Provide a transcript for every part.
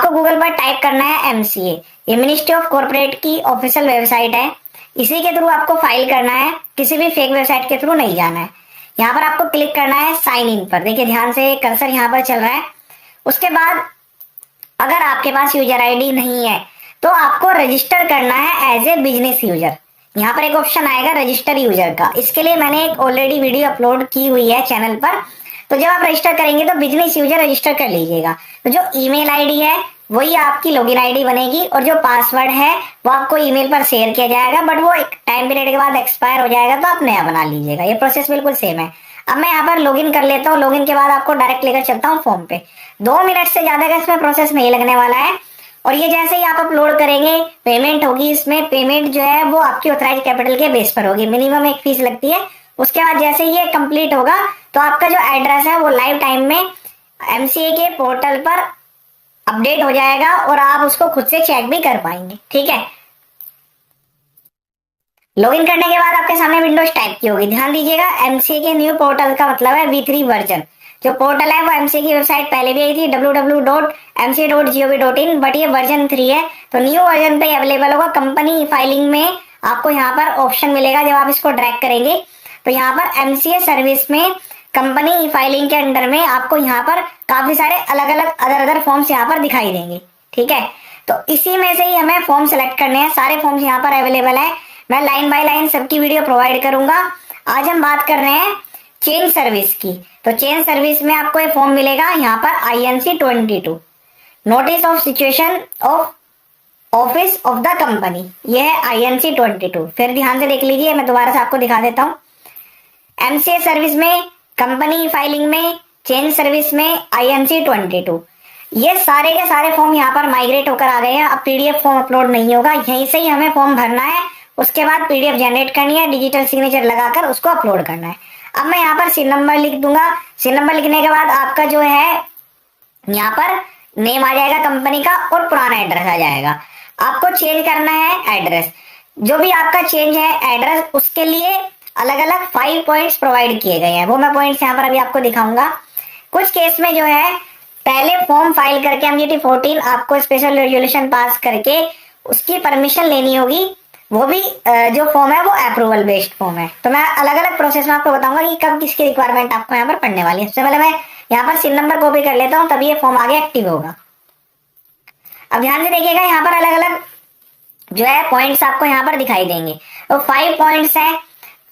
आपको गूगल पर टाइप करना है एमसीए। ये मिनिस्ट्री ऑफ कॉर्पोरेट की ऑफिशियल वेबसाइट है, इसी के थ्रू आपको फाइल करना है, किसी भी फेक वेबसाइट के थ्रू नहीं जाना है। यहाँ पर आपको क्लिक करना है साइन इन पर। देखिए ध्यान से कर्सर यहाँ पर चल रहा है। उसके बाद अगर आपके पास यूजर आईडी नहीं है तो आपको रजिस्टर करना है एज ए बिजनेस यूजर। यहाँ पर एक ऑप्शन आएगा रजिस्टर यूजर का। इसके लिए मैंने एक ऑलरेडी वीडियो अपलोड की हुई है चैनल पर। तो जब आप रजिस्टर करेंगे तो बिजनेस यूजर रजिस्टर कर लीजिएगा। तो जो ईमेल आईडी है वही आपकी लॉगिन आईडी बनेगी और जो पासवर्ड है वो आपको ईमेल पर शेयर किया जाएगा, बट वो एक टाइम पीरियड के बाद एक्सपायर हो जाएगा, तो आप नया बना लीजिएगा। ये प्रोसेस बिल्कुल सेम है। अब मैं यहाँ पर लॉगिन कर लेता हूँ। लॉगिन के बाद आपको डायरेक्ट लेकर चलता हूँ फॉर्म पे। 2 मिनट से ज्यादा का इसमें प्रोसेस नहीं लगने वाला है। और ये जैसे ही आप अपलोड करेंगे पेमेंट होगी। इसमें पेमेंट जो है वो आपकी ऑथराइज कैपिटल के बेस पर होगी। मिनिमम एक फीस लगती है। उसके बाद जैसे ही ये कंप्लीट होगा तो आपका जो एड्रेस है वो लाइव टाइम में एमसीए के पोर्टल पर अपडेट हो जाएगा और आप उसको खुद से चेक भी कर पाएंगे। ठीक है, लॉगिन करने के बाद आपके सामने विंडोज टाइप की होगी। ध्यान दीजिएगा, एमसीए के न्यू पोर्टल का मतलब है V3 वर्जन। जो पोर्टल है वो एमसीए की वेबसाइट पहले भी आई थी www.mca.gov.in, बट ये वर्जन 3 है। तो न्यू वर्जन पे अवेलेबल होगा। कंपनी फाइलिंग में आपको यहाँ पर ऑप्शन मिलेगा। जब आप इसको ड्रैग करेंगे तो यहाँ पर एमसीए सर्विस में कंपनी फाइलिंग के अंडर में आपको यहाँ पर काफी सारे अलग अलग अदर फॉर्म्स यहाँ पर दिखाई देंगे। ठीक है, तो इसी में से ही हमें फॉर्म सेलेक्ट करने हैं। सारे फॉर्म्स यहाँ पर अवेलेबल है। मैं लाइन बाय लाइन सबकी वीडियो प्रोवाइड करूंगा। आज हम बात कर रहे हैं चेंज सर्विस की। तो चेंज सर्विस में आपको एक फॉर्म मिलेगा यहाँ पर INC 22 notice of situation of office of the company. यह है INC 22। फिर ध्यान से देख लीजिए, मैं दोबारा से आपको दिखा देता हूँ। एमसीए सर्विस में, कंपनी फाइलिंग में, चेंज सर्विस में INC 22। ये सारे के सारे फॉर्म यहाँ पर माइग्रेट होकर आ गए हैं। अब पीडीएफ फॉर्म अपलोड नहीं होगा, यहीं से ही हमें फॉर्म भरना है। उसके बाद पीडीएफ जनरेट करनी है, डिजिटल सिग्नेचर लगाकर उसको अपलोड करना है। अब मैं यहाँ पर सीन नंबर लिख दूंगा। सीन नंबर लिखने के बाद आपका जो है यहाँ पर नेम आ जाएगा कंपनी का और पुराना एड्रेस आ जाएगा। आपको चेंज करना है एड्रेस। जो भी आपका चेंज है एड्रेस, उसके लिए अलग अलग 5 पॉइंट्स प्रोवाइड किए गए हैं। वो मैं पॉइंट्स यहाँ पर अभी आपको दिखाऊंगा। कुछ केस में जो है पहले फॉर्म फाइल करके MGT 14 आपको स्पेशल रेजोल्यूशन पास करके उसकी परमिशन लेनी होगी। वो भी जो फॉर्म है वो अप्रूवल बेस्ड फॉर्म है। तो मैं अलग अलग प्रोसेस में आपको बताऊंगा कि कब किसकी रिक्वायरमेंट आपको यहाँ पर पड़ने वाली है। सबसे पहले मैं यहाँ पर सीन नंबर कॉपी कर लेता हूँ, तभी ये फॉर्म आगे एक्टिव होगा। अब ध्यान से देखिएगा, यहाँ पर अलग अलग जो है पॉइंट्स आपको यहाँ पर दिखाई देंगे। तो 5 पॉइंट्स है।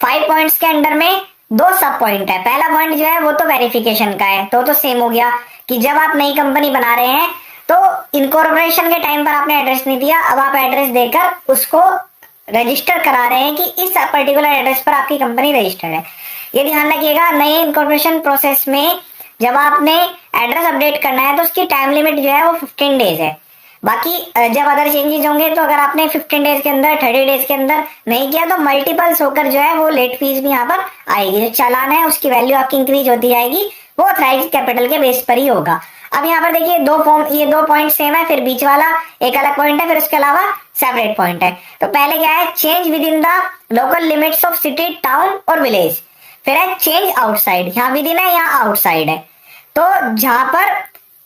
5 पॉइंट्स के अंडर में 2 सब पॉइंट है। पहला पॉइंट जो है वो तो वेरिफिकेशन का है। तो सेम हो गया कि जब आप नई कंपनी बना रहे हैं तो इनकॉर्पोरेशन के टाइम पर आपने एड्रेस नहीं दिया, अब आप एड्रेस देकर उसको रजिस्टर करा रहे हैं कि इस पर्टिकुलर एड्रेस पर आपकी कंपनी रजिस्टर्ड है। ये ध्यान रखिएगा, नए इनकॉर्पोरेशन प्रोसेस में जब आपने एड्रेस अपडेट करना है तो उसकी टाइम लिमिट जो है वो 15 डेज है। बाकी जब अदर चेंजेस होंगे तो अगर आपने 15 डेज के अंदर, 30 डेज के अंदर नहीं किया तो मल्टीपल्स होकर जो है वो लेट फीस भी यहाँ पर आएगी। जो चालान है उसकी वैल्यू आपकी इंक्रीज होती जाएगी, वो ऑथराइज्ड कैपिटल के बेस पर ही होगा। अब यहाँ पर देखिए 2 फॉर्म, ये 2 पॉइंट सेम है, फिर बीच वाला एक अलग पॉइंट है, फिर उसके अलावा सेपरेट पॉइंट है। तो पहले क्या है, change with in the local limits of city, town और विलेज। फिर है चेंज आउटसाइड, यहाँ विद इन है, यहाँ आउटसाइड है। तो जहां पर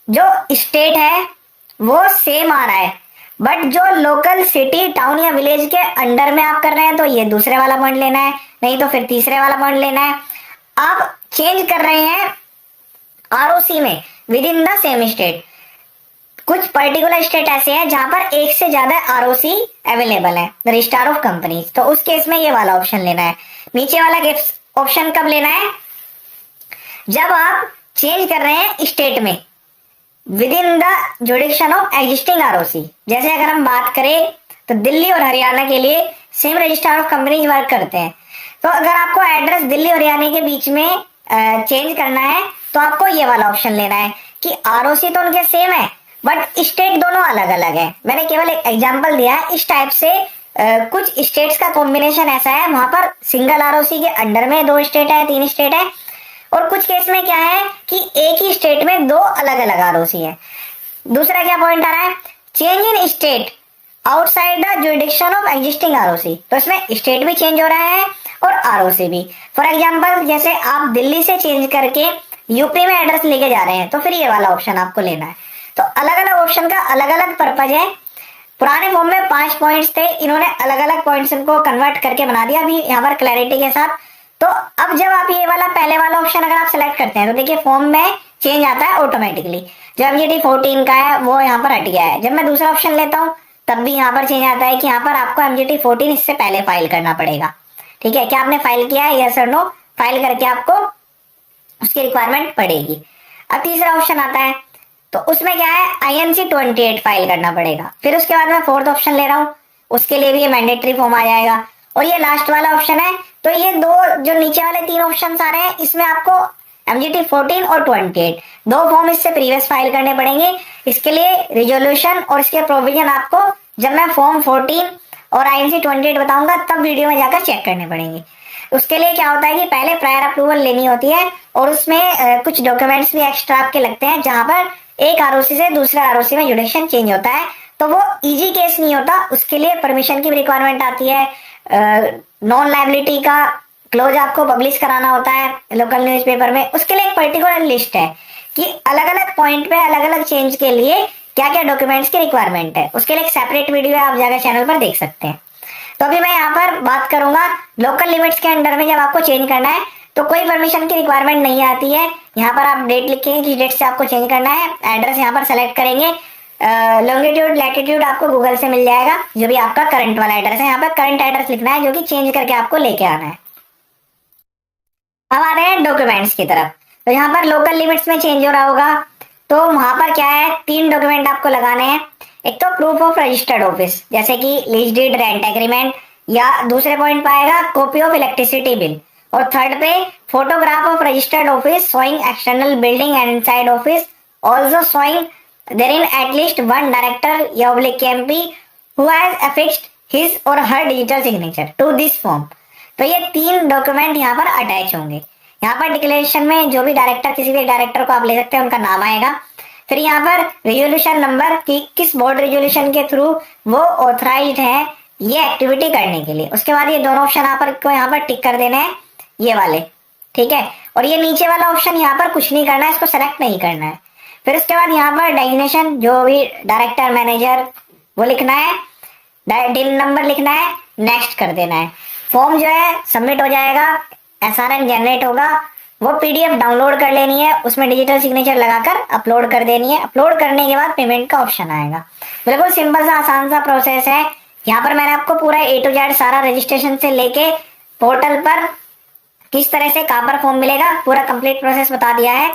जो स्टेट है वो सेम आ रहा है, बट जो लोकल सिटी, टाउन या विलेज के अंडर में आप कर रहे हैं तो ये दूसरे वाला पॉइंट लेना है, नहीं तो फिर तीसरे वाला पॉइंट लेना है। आप चेंज कर रहे हैं आरओसी में with in the same state. कुछ पर्टिकुलर स्टेट ऐसे हैं जहां पर एक से ज्यादा आरओसी अवेलेबल है, रजिस्ट्रार ऑफ कंपनीज। तो उस केस में ये वाला ऑप्शन लेना है। नीचे वाला ऑप्शन कब लेना है, जब आप चेंज कर रहे हैं स्टेट में with in the जुडिक्शन of existing ROC. जैसे अगर हम बात करें तो दिल्ली और हरियाणा के लिए same registrar of companies work करते हैं। तो अगर आपको एड्रेस दिल्ली और हरियाणा के बीच में चेंज करना है तो आपको ये वाला ऑप्शन लेना है कि आरओसी तो उनके सेम है बट स्टेट दोनों अलग अलग है। मैंने केवल एक एग्जांपल दिया है। इस टाइप से कुछ स्टेट्स का कॉम्बिनेशन ऐसा है, वहां पर सिंगल आरओसी के अंडर में 2 स्टेट है, 3 स्टेट है। और कुछ केस में क्या है कि एक ही स्टेट में 2 अलग अलग आरओसी है। दूसरा क्या पॉइंट आ रहा है, change in state outside the जुडिक्शन of existing ROC. तो इसमें स्टेट भी चेंज हो रहा है और आरओसी भी। फॉर एग्जांपल जैसे आप दिल्ली से चेंज करके यूपी में एड्रेस लेके जा रहे हैं तो फिर ये वाला ऑप्शन आपको लेना है। तो अलग अलग ऑप्शन का अलग अलग पर्पज है। पुराने फॉर्म में 5 पॉइंट्स थे, इन्होंने अलग अलग पॉइंट्स को कन्वर्ट करके बना दिया अभी यहाँ पर क्लैरिटी के साथ। तो अब जब आप ये वाला पहले वाला ऑप्शन अगर आप सेलेक्ट करते हैं तो देखिए फॉर्म में चेंज आता है ऑटोमेटिकली। जो MGT 14 का है वो यहाँ पर हट गया है। जब मैं दूसरा ऑप्शन लेता हूँ तब भी यहाँ पर चेंज आता है कि यहाँ पर आपको MGT 14 इससे पहले फाइल करना पड़ेगा। ठीक है, क्या आपने फाइल किया है, यस और नो, फाइल करके आपको उसकी रिक्वायरमेंट पड़ेगी। अब तीसरा ऑप्शन आता है तो उसमें क्या है, INC 28 फाइल करना पड़ेगा। फिर उसके बाद मैं फोर्थ ऑप्शन ले रहा हूँ, उसके लिए भी ये मैंडेटरी फॉर्म आ जाएगा। और ये लास्ट वाला ऑप्शन है, तो ये दो जो नीचे वाले 3 ऑप्शन आ रहे हैं इसमें आपको MGT 14 और 28 दो फॉर्म इससे प्रीवियस फाइल करने पड़ेंगे। इसके लिए रिजोल्यूशन और इसके प्रोविजन आपको जब मैं फॉर्म 14 और INC 28 बताऊंगा तब वीडियो में जाकर चेक करने पड़ेंगे। उसके लिए क्या होता है कि पहले प्रायर अप्रूवल लेनी होती है और उसमें कुछ डॉक्यूमेंट्स भी एक्स्ट्रा आपके लगते हैं, जहां पर एक ROC से दूसरे ROC में जुडिक्शन चेंज होता है, तो वो इजी केस नहीं होता, उसके लिए परमिशन की भी रिक्वायरमेंट आती है। नॉन लाइबिलिटी का क्लोज आपको पब्लिश कराना होता है लोकल न्यूज़पेपर में, उसके लिए एक पर्टिकुलर लिस्ट है कि अलग अलग पॉइंट पे अलग अलग चेंज के लिए क्या क्या डॉक्यूमेंट्स की रिक्वायरमेंट है। उसके लिए एक सेपरेट वीडियो है, आप जाकर चैनल पर देख सकते हैं। तो अभी मैं यहाँ पर बात करूंगा लोकल लिमिट्स के अंडर में जब आपको चेंज करना है तो कोई परमिशन की रिक्वायरमेंट नहीं आती है। यहाँ पर आप डेट लिखेंगे किस डेट से आपको चेंज करना है, एड्रेस यहाँ पर सेलेक्ट करेंगे, लॉन्गिट्यूड लैटिट्यूड आपको गूगल से मिल जाएगा, जो भी आपका करंट वाला एड्रेस है यहाँ पर करंट एड्रेस लिखना है जो कि चेंज करके आपको लेके आना है। अब आ रहे हैं डॉक्यूमेंट्स की तरफ। तो यहाँ पर लोकल लिमिट्स में चेंज हो रहा होगा तो वहां पर क्या है, 3 डॉक्यूमेंट आपको लगाने हैं। एक तो प्रूफ ऑफ रजिस्टर्ड ऑफिस जैसे कि लीज डीड, रेंट एग्रीमेंट, या दूसरे पॉइंट पाएगा कॉपी ऑफ इलेक्ट्रिसिटी बिल, और थर्ड पे photograph of registered office showing external building and inside office, also showing therein at least one director या oblique MP who has affixed his or her digital signature to this form। तो ये 3 document यहाँ पर attach होंगे। यहाँ पर declaration में जो भी डायरेक्टर, किसी भी डायरेक्टर को आप ले सकते हैं, उनका नाम आएगा। फिर यहाँ पर रेजोल्यूशन नंबर कि किस बोर्ड रेजोल्यूशन के थ्रू वो ऑथराइज्ड है ये एक्टिविटी करने के लिए। उसके बाद ये दोनों ऑप्शन आपको यहाँ पर टिक कर देने हैं, ये वाले, ठीक है। और ये नीचे वाला ऑप्शन यहाँ पर कुछ नहीं करना है, इसको सेलेक्ट नहीं करना है। फिर उसके बाद यहाँ पर डेजिग्नेशन, जो भी डायरेक्टर, मैनेजर, वो लिखना है, डिन नंबर लिखना है, नेक्स्ट कर देना है। फॉर्म जो है सबमिट हो जाएगा, SRN जनरेट होगा, वो PDF डाउनलोड कर लेनी है, उसमें डिजिटल सिग्नेचर लगाकर अपलोड कर देनी है। अपलोड करने के बाद पेमेंट का ऑप्शन आएगा। बिल्कुल सिंपल सा आसान सा प्रोसेस है। यहाँ पर मैंने आपको पूरा A to Z सारा रजिस्ट्रेशन से लेके पोर्टल पर किस तरह से कहाँ पर फॉर्म मिलेगा पूरा कंप्लीट प्रोसेस बता दिया है।